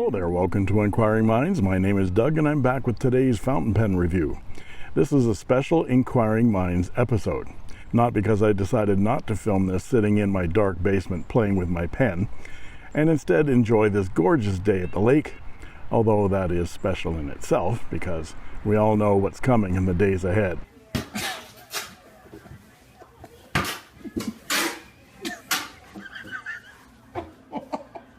Hello there, welcome to Inkquiring Minds. My name is Doug and I'm back with today's fountain pen review. This is a special Inkquiring Minds episode. Not because I decided not to film this sitting in my dark basement playing with my pen, and instead enjoy this gorgeous day at the lake, although that is special in itself because we all know what's coming in the days ahead.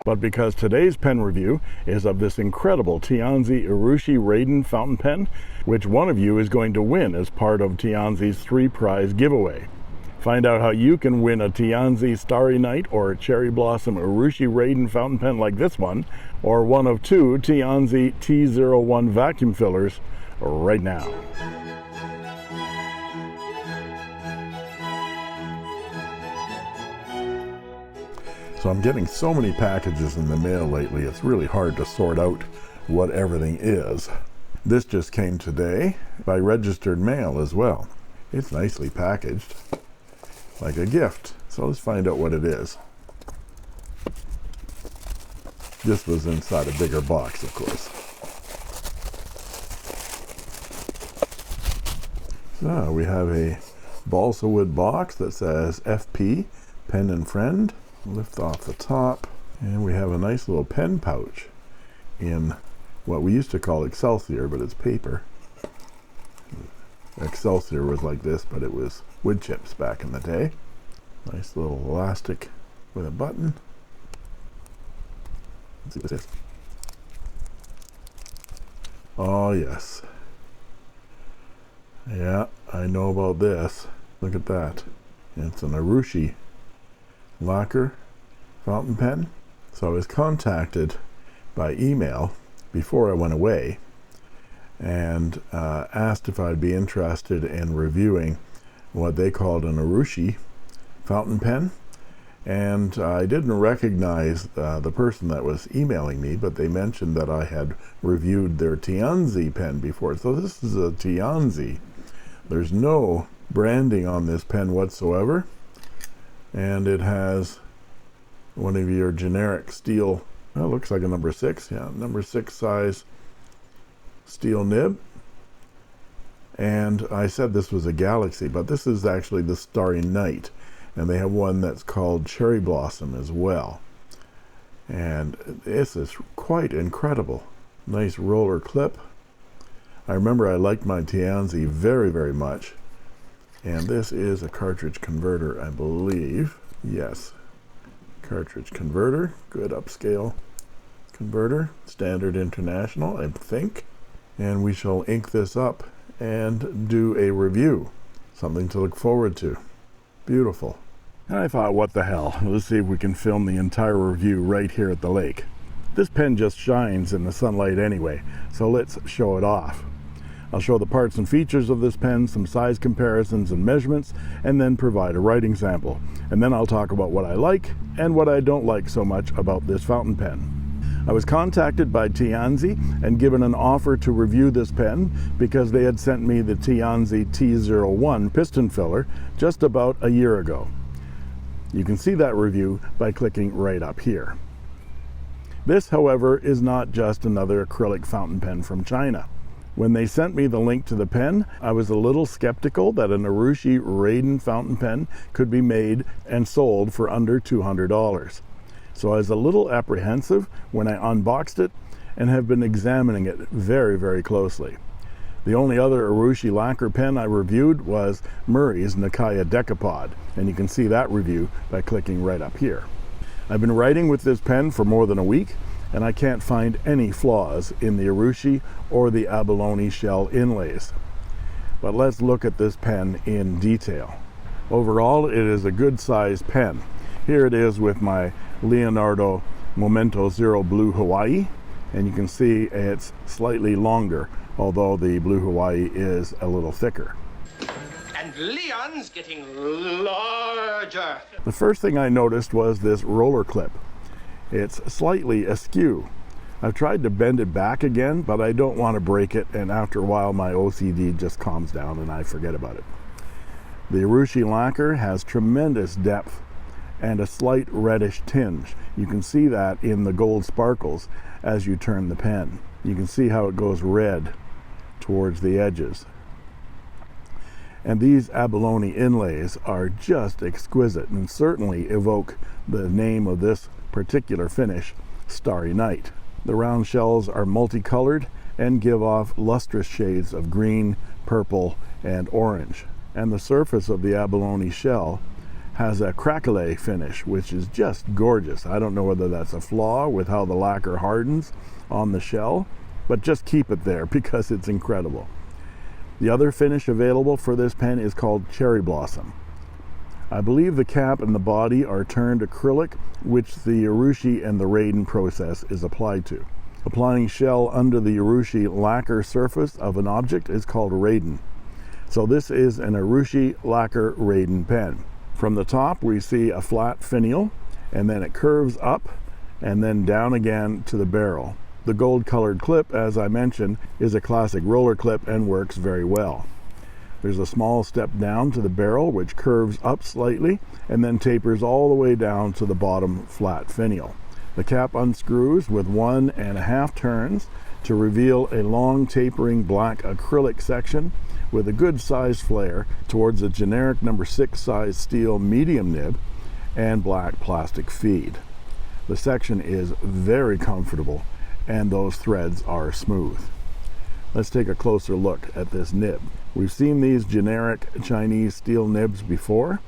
But because today's pen review is of this incredible Tianzi Urushi Raden fountain pen, which one of you is going to win as part of Tianzi's 3-prize giveaway. Find out how you can win a Tianzi Starry Night or Cherry Blossom Urushi Raden fountain pen like this one, or one of 2 Tianzi T01 vacuum fillers right now. So I'm getting so many packages in the mail lately, it's really hard to sort out what everything is. This just came today by registered mail as well. It's nicely packaged, like a gift. So let's find out what it is. This was inside a bigger box, of course. So we have a balsa wood box that says FP, Pen and Friend. Lift off the top, and we have a nice little pen pouch in what we used to call Excelsior, but it's paper. Excelsior was like this, but it was wood chips back in the day. Nice little elastic with a button. Let's see what this is. Oh yes. Yeah, I know about this. Look at that. It's an Urushi lacquer fountain pen. So I was contacted by email before I went away and asked if I'd be interested in reviewing what they called an Urushi fountain pen, and I didn't recognize the person that was emailing me, but they mentioned that I had reviewed their Tianzi pen before. So this is a Tianzi. There's no branding on this pen whatsoever, and it has one of your generic steel, well, it looks like a number 6, yeah, number 6 size steel nib. And I said this was a Galaxy, but this is actually the Starry Night, and they have one that's called Cherry Blossom as well. And this is quite incredible. Nice roller clip. I remember I liked my Tianzi very, very much. And this is a cartridge converter, I believe. Yes, cartridge converter, good upscale converter, standard international, I think. And we shall ink this up and do a review. Something to look forward to. Beautiful. And I thought, what the hell? Let's see if we can film the entire review right here at the lake. This pen just shines in the sunlight anyway, so let's show it off. I'll show the parts and features of this pen, some size comparisons and measurements, and then provide a writing sample. And then I'll talk about what I like and what I don't like so much about this fountain pen. I was contacted by Tianzi and given an offer to review this pen because they had sent me the Tianzi T01 piston filler just about a year ago. You can see that review by clicking right up here. This, however, is not just another acrylic fountain pen from China. When they sent me the link to the pen, I was a little skeptical that an Urushi Raden fountain pen could be made and sold for under $200. So I was a little apprehensive when I unboxed it and have been examining it very, very closely. The only other Urushi lacquer pen I reviewed was Murray's Nikaya Decapod, and you can see that review by clicking right up here. I've been writing with this pen for more than a week, and I can't find any flaws in the Urushi or the abalone shell inlays. But let's look at this pen in detail. Overall, it is a good sized pen. Here it is with my Leonardo Momento Zero Blue Hawaii, and you can see it's slightly longer, although the Blue Hawaii is a little thicker. And Leon's getting larger. The first thing I noticed was this roller clip. It's slightly askew. I've tried to bend it back again, but I don't want to break it, and after a while my OCD just calms down and I forget about it. The Urushi lacquer has tremendous depth and a slight reddish tinge. You can see that in the gold sparkles as you turn the pen. You can see how it goes red towards the edges. And these abalone inlays are just exquisite and certainly evoke the name of this particular finish, Starry Night. The round shells are multicolored and give off lustrous shades of green, purple, and orange. And the surface of the abalone shell has a craquelé finish, which is just gorgeous. I don't know whether that's a flaw with how the lacquer hardens on the shell, but just keep it there because it's incredible. The other finish available for this pen is called Cherry Blossom. I believe the cap and the body are turned acrylic, which the Urushi and the Raden process is applied to. Applying shell under the Urushi lacquer surface of an object is called Raden. So this is an Urushi lacquer Raden pen. From the top we see a flat finial, and then it curves up and then down again to the barrel. The gold colored clip, as I mentioned, is a classic roller clip and works very well. There's a small step down to the barrel which curves up slightly and then tapers all the way down to the bottom flat finial. The cap unscrews with 1.5 turns to reveal a long tapering black acrylic section with a good size flare towards a generic number 6 size steel medium nib and black plastic feed. The section is very comfortable and those threads are smooth. Let's take a closer look at this nib. We've seen these generic Chinese steel nibs before,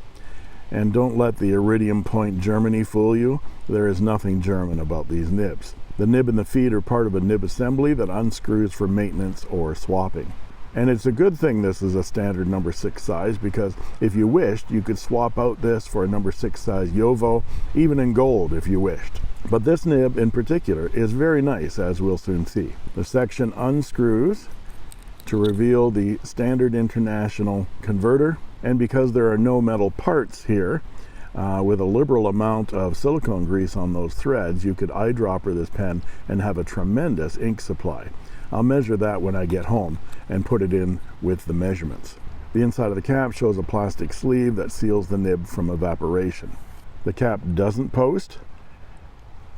and don't let the iridium point Germany fool you. There is nothing German about these nibs. The nib and the feed are part of a nib assembly that unscrews for maintenance or swapping. And it's a good thing this is a standard number 6 size, because if you wished, you could swap out this for a number 6 size Yovo, even in gold if you wished. But this nib in particular is very nice, as we'll soon see. The section unscrews to reveal the standard international converter, and because there are no metal parts here, with a liberal amount of silicone grease on those threads, you could eyedropper this pen and have a tremendous ink supply. I'll measure that when I get home and put it in with the measurements. The inside of the cap shows a plastic sleeve that seals the nib from evaporation. The cap doesn't post.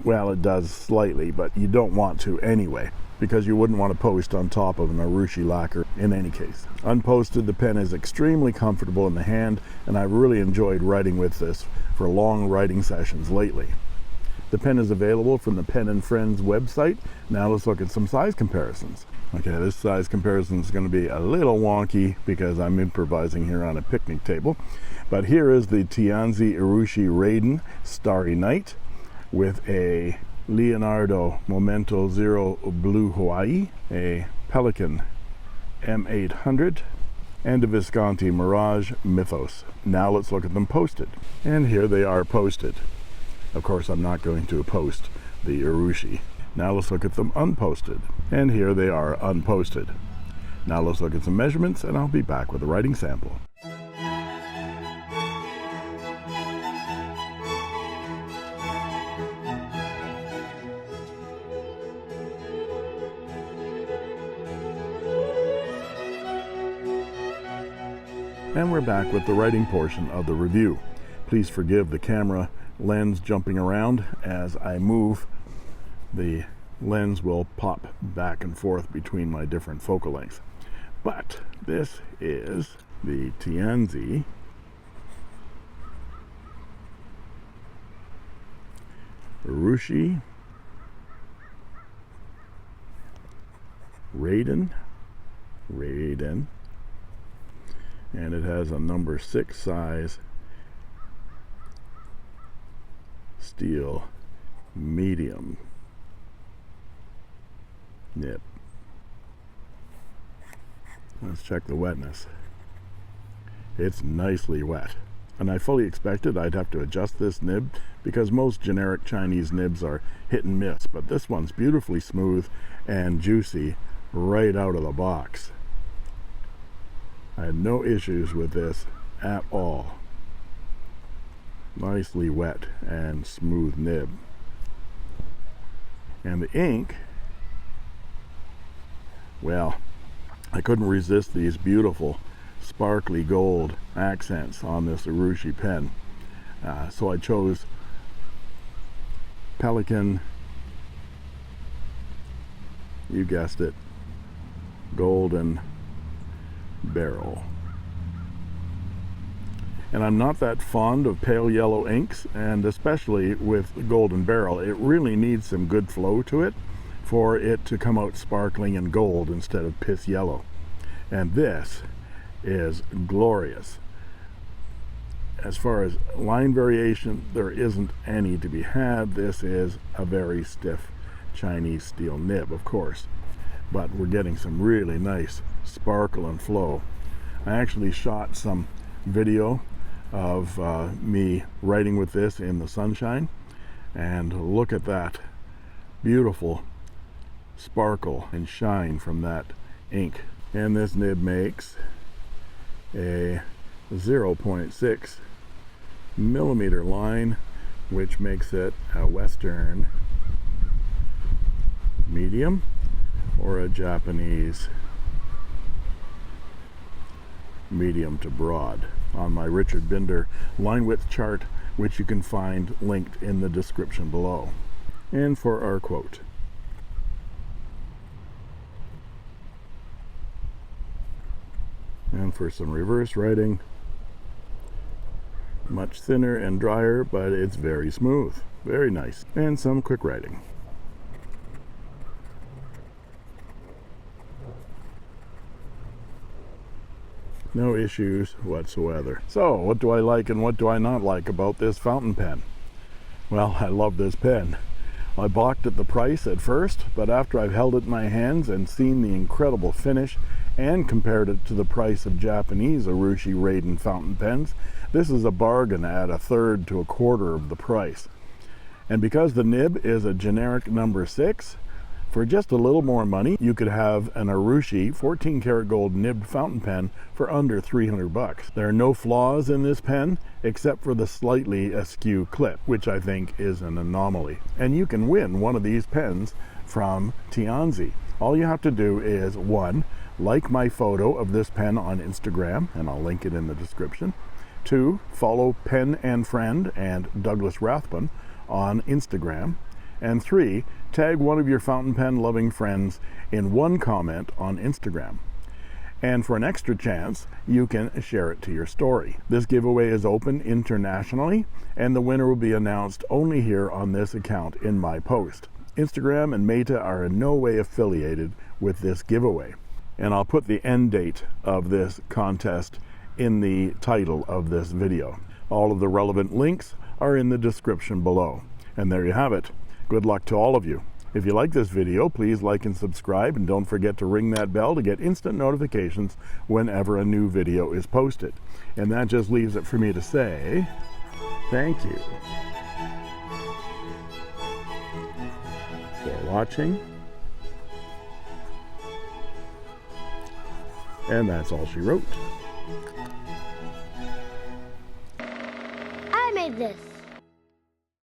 Well, it does slightly, but you don't want to anyway, because you wouldn't want to post on top of an Urushi lacquer in any case. Unposted, the pen is extremely comfortable in the hand, and I've really enjoyed writing with this for long writing sessions lately. The pen is available from the Pen & Friends website. Now let's look at some size comparisons. Okay, this size comparison is going to be a little wonky because I'm improvising here on a picnic table. But here is the Tianzi Urushi Raden Starry Night with a Leonardo Momento Zero Blue Hawaii, a Pelican M800, and a Visconti Mirage Mythos. Now let's look at them posted. And here they are posted. Of course, I'm not going to post the Urushi. Now let's look at them unposted. And here they are unposted. Now let's look at some measurements, and I'll be back with a writing sample. And we're back with the writing portion of the review. Please forgive the camera lens jumping around. As I move, the lens will pop back and forth between my different focal lengths. But this is the Tianzi Urushi Raden, and it has a number 6 size steel medium nib. Let's check the wetness. It's nicely wet, and I fully expected I'd have to adjust this nib because most generic Chinese nibs are hit and miss, but this one's beautifully smooth and juicy right out of the box. I had no issues with this at all. Nicely wet and smooth nib. And the ink, well, I couldn't resist these beautiful sparkly gold accents on this Urushi pen. So I chose Pelican, you guessed it, Golden Barrel. And I'm not that fond of pale yellow inks, and especially with Golden Barrel, it really needs some good flow to it for it to come out sparkling in gold instead of piss yellow. And this is glorious. As far as line variation, there isn't any to be had. This is a very stiff Chinese steel nib, of course, but we're getting some really nice sparkle and flow. I actually shot some video of me writing with this in the sunshine, and look at that beautiful sparkle and shine from that ink. And this nib makes a 0.6 millimeter line, which makes it a Western medium or a Japanese medium to broad on my Richard Binder line width chart, which you can find linked in the description below. And for our quote: and for some reverse writing, much thinner and drier, but it's very smooth, very nice. And some quick writing. No issues whatsoever. So, what do I like and what do I not like about this fountain pen? Well, I love this pen. I balked at the price at first, but after I've held it in my hands and seen the incredible finish and compared it to the price of Japanese Urushi Raden fountain pens, this is a bargain at a third to a quarter of the price. And because the nib is a generic number 6, for just a little more money, you could have an Urushi 14 karat gold nibbed fountain pen for under $300. There are no flaws in this pen except for the slightly askew clip, which I think is an anomaly. And you can win one of these pens from Tianzi. All you have to do is 1. Like my photo of this pen on Instagram, and I'll link it in the description. 2. Follow Pen and Friend and Douglas Rathbun on Instagram. And 3. Tag one of your fountain pen loving friends in one comment on Instagram. And for an extra chance, you can share it to your story. This giveaway is open internationally, and the winner will be announced only here on this account in my post. Instagram and Meta are in no way affiliated with this giveaway. And I'll put the end date of this contest in the title of this video. All of the relevant links are in the description below. And there you have it. Good luck to all of you. If you like this video, please like and subscribe, and don't forget to ring that bell to get instant notifications whenever a new video is posted. And that just leaves it for me to say thank you for watching. And that's all she wrote. I made this.